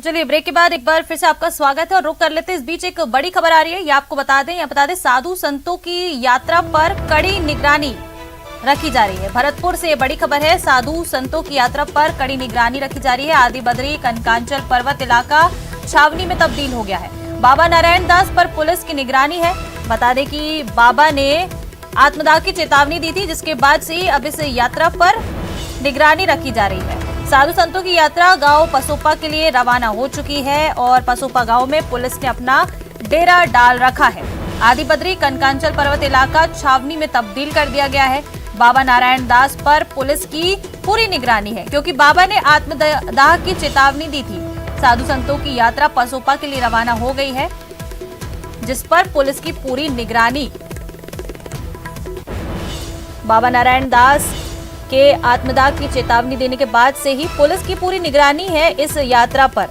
चलिए ब्रेक के बाद एक बार फिर से आपका स्वागत है और रुक कर लेते हैं। इस बीच एक बड़ी खबर आ रही है, ये आपको बता दें साधु संतों की यात्रा पर कड़ी निगरानी रखी जा रही है। भरतपुर से ये बड़ी खबर है, साधु संतों की यात्रा पर कड़ी निगरानी रखी जा रही है। आदि बद्री कनकांचल पर्वत इलाका छावनी में तब्दील हो गया है। बाबा नारायण दास पर पुलिस की निगरानी है। बता दें कि बाबा ने आत्मदाह की चेतावनी दी थी, जिसके बाद से अब इस यात्रा पर निगरानी रखी जा रही है। साधु संतों की यात्रा गांव पसोपा के लिए रवाना हो चुकी है और पसोपा गांव में पुलिस ने अपना डेरा डाल रखा है। आदि बद्री कनकांचल पर्वत इलाका छावनी में तब्दील कर दिया गया है। बाबा नारायण दास पर पुलिस की पूरी निगरानी है, क्योंकि बाबा ने आत्मदाह की चेतावनी दी थी। साधु संतों की यात्रा पसोपा के लिए रवाना हो गई है, जिस पर पुलिस की पूरी निगरानी। बाबा नारायण दास के आत्मदाह की चेतावनी देने के बाद से ही पुलिस की पूरी निगरानी है इस यात्रा पर।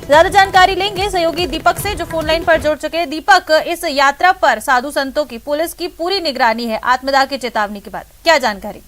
ज्यादा जानकारी लेंगे सहयोगी दीपक से, जो फोन लाइन पर जुड़ चुके हैं। दीपक, इस यात्रा पर साधु संतों की पुलिस की पूरी निगरानी है आत्मदाह की चेतावनी के बाद, क्या जानकारी?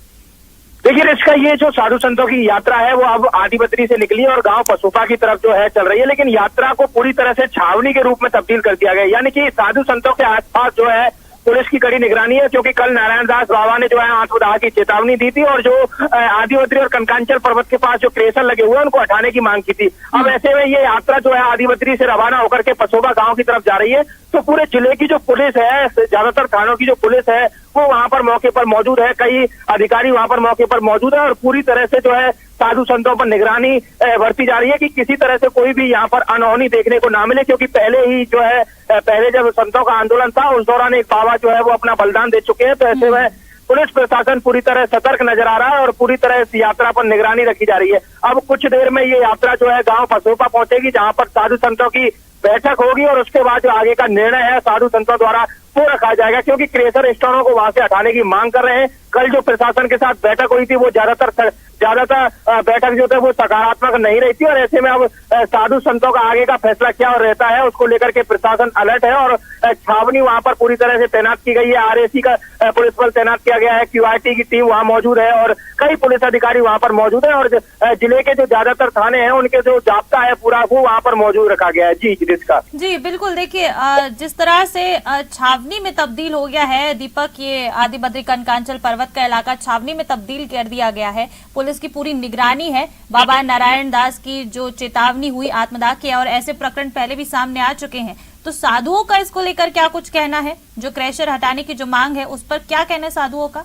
देखिए इसका ये जो साधु संतों की यात्रा है वो अब आदि बद्री से निकली और गांव पसोपा की तरफ जो है चल रही है, लेकिन यात्रा को पूरी तरह से छावनी के रूप में तब्दील कर दिया गया। यानी कि साधु संतों के आसपास जो है पुलिस की कड़ी निगरानी है, क्योंकि कल नारायण दास बाबा ने जो है आत्मदाह की चेतावनी दी थी और जो आदि बद्री और कनकांचल पर्वत के पास जो क्रेशर लगे हुए हैं उनको हटाने की मांग की थी। अब ऐसे में ये यात्रा जो है आदि बद्री से रवाना होकर के पसोपा गांव की तरफ जा रही है। तो पूरे जिले की जो पुलिस है, ज्यादातर थानों की जो पुलिस है वो वहां पर मौके पर मौजूद है। कई अधिकारी वहां पर मौके पर मौजूद है और पूरी तरह से जो है साधु संतों पर निगरानी बरती जा रही है कि किसी तरह से कोई भी यहाँ पर अनहोनी देखने को ना मिले, क्योंकि पहले ही जो है पहले जब संतों का आंदोलन था उस दौरान एक बाबा जो है वो अपना बलिदान दे चुके हैं। तो ऐसे में पुलिस प्रशासन पूरी तरह सतर्क नजर आ रहा है और पूरी तरह इस यात्रा पर निगरानी रखी जा रही है। अब कुछ देर में ये यात्रा जो है गांव पसोपा पहुंचेगी, जहां पर साधु संतों की बैठक होगी और उसके बाद जो आगे का निर्णय है साधु संतों द्वारा वो रखा जाएगा, क्योंकि क्रेशर स्टोनों को वहां से हटाने की मांग कर रहे हैं। कल जो प्रशासन के साथ बैठक हुई थी वो ज्यादातर बैठक जो है वो सकारात्मक नहीं रही थी और ऐसे में अब साधु संतों का आगे का फैसला क्या रहता है उसको लेकर के प्रशासन अलर्ट है और छावनी वहां पर पूरी तरह से तैनात की गई है। आरएसी का पुलिस बल तैनात किया गया है, क्यूआरटी की टीम वहां मौजूद है और कई पुलिस अधिकारी वहां पर मौजूद है और जिले के जो ज्यादातर थाने हैं उनके जो जाब्ता है पूरा वो वहां पर मौजूद रखा गया है। जी जिसका जी बिल्कुल, देखिए जिस तरह से छावनी में तब्दील हो गया है दीपक, ये आदि बद्री कनकांचल पर्वत का इलाका छावनी में तब्दील कर दिया गया है। पुलिस की पूरी निगरानी है। बाबा नारायण दास की जो चेतावनी हुई आत्मदाह की और ऐसे प्रकरण पहले भी सामने आ चुके हैं, तो साधुओं का इसको लेकर क्या कुछ कहना है? जो क्रेशर हटाने की जो मांग है उस पर क्या कहना है साधुओं का?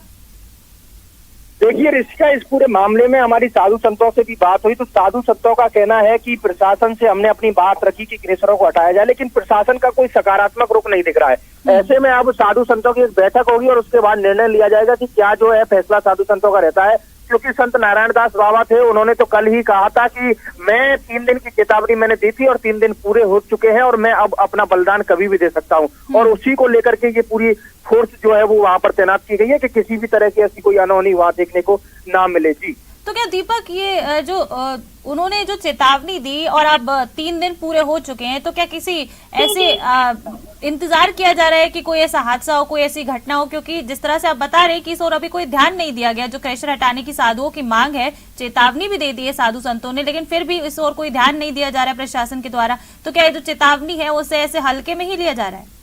देखिए ऋषिका, इस पूरे मामले में हमारी साधु संतों से भी बात हुई तो साधु संतों का कहना है कि प्रशासन से हमने अपनी बात रखी कि क्रेशरों को हटाया जाए, लेकिन प्रशासन का कोई सकारात्मक रुख नहीं दिख रहा है। ऐसे में अब साधु संतों की एक बैठक होगी और उसके बाद निर्णय लिया जाएगा कि क्या जो है फैसला साधु संतों का रहता है। क्योंकि संत नारायण दास बाबा थे, उन्होंने तो कल ही कहा था कि मैं 3 दिन की चेतावनी मैंने दी थी और 3 दिन पूरे हो चुके हैं और मैं अब अपना बलिदान कभी भी दे सकता हूं और उसी को लेकर के ये पूरी फोर्स जो है वो वहां पर तैनात की गई है कि किसी भी तरह की ऐसी कोई अनहोनी वहां देखने को ना मिले। जी तो क्या दीपक, ये जो उन्होंने जो चेतावनी दी और अब 3 दिन पूरे हो चुके हैं, तो क्या किसी ऐसे इंतजार किया जा रहा है कि कोई ऐसा हादसा हो, कोई ऐसी घटना हो? क्योंकि जिस तरह से आप बता रहे हैं कि इस ओर अभी कोई ध्यान नहीं दिया गया। जो क्रेशर हटाने की साधुओं की मांग है, चेतावनी भी दे दी है साधु संतों ने, लेकिन फिर भी इस ओर कोई ध्यान नहीं दिया जा रहा है प्रशासन के द्वारा। तो क्या ये जो चेतावनी है उसे ऐसे हल्के में ही लिया जा रहा है?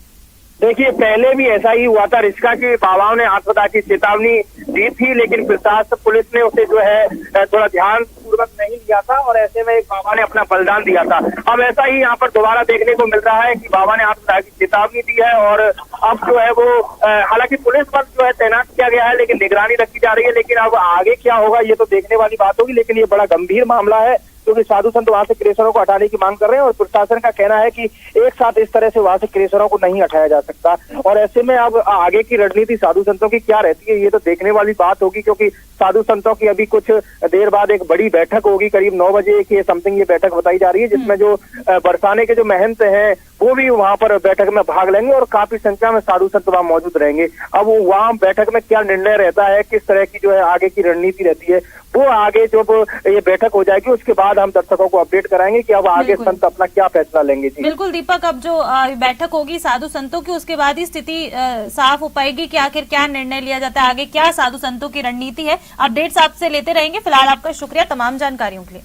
देखिए पहले भी ऐसा ही हुआ था ऋषिका की बाबाओं ने आत्मदाह की चेतावनी दी थी, लेकिन प्रशासन पुलिस ने उसे जो है थोड़ा ध्यान पूर्वक नहीं लिया था और ऐसे में एक बाबा ने अपना बलिदान दिया था। अब ऐसा ही यहाँ पर दोबारा देखने को मिल रहा है कि बाबा ने आत्मदाह की चेतावनी दी है और अब जो है वो हालांकि पुलिस बल जो है तैनात किया गया है, लेकिन निगरानी रखी जा रही है। लेकिन अब आगे क्या होगा ये तो देखने वाली बात होगी, लेकिन ये बड़ा गंभीर मामला है क्योंकि साधु संत वहां से क्रेशरों को हटाने की मांग कर रहे हैं और प्रशासन का कहना है कि एक साथ इस तरह से वहां से क्रेशरों को नहीं हटाया जा सकता। और ऐसे में अब आगे की रणनीति साधु संतों की क्या रहती है ये तो देखने वाली बात होगी, क्योंकि साधु संतों की अभी कुछ देर बाद एक बड़ी बैठक होगी, करीब 9 बजे के समथिंग ये बैठक बताई जा रही है, जिसमें जो बरसाने के जो महंत हैं वो भी वहां पर बैठक में भाग लेंगे और काफी संख्या में साधु संत वहां मौजूद रहेंगे। अब वो वहां बैठक में क्या निर्णय रहता है, किस तरह की जो है आगे की रणनीति रहती है, वो आगे जब ये बैठक हो जाएगी उसके बाद हम दर्शकों को अपडेट कराएंगे कि अब आगे संत अपना क्या फैसला लेंगे। जी बिल्कुल दीपक, अब जो बैठक होगी साधु संतों की उसके बाद ही स्थिति साफ हो पाएगी कि आखिर क्या निर्णय लिया जाता है, आगे क्या साधु संतों की रणनीति है। अपडेट्स आपसे लेते रहेंगे। फिलहाल आपका शुक्रिया तमाम जानकारियों के लिए।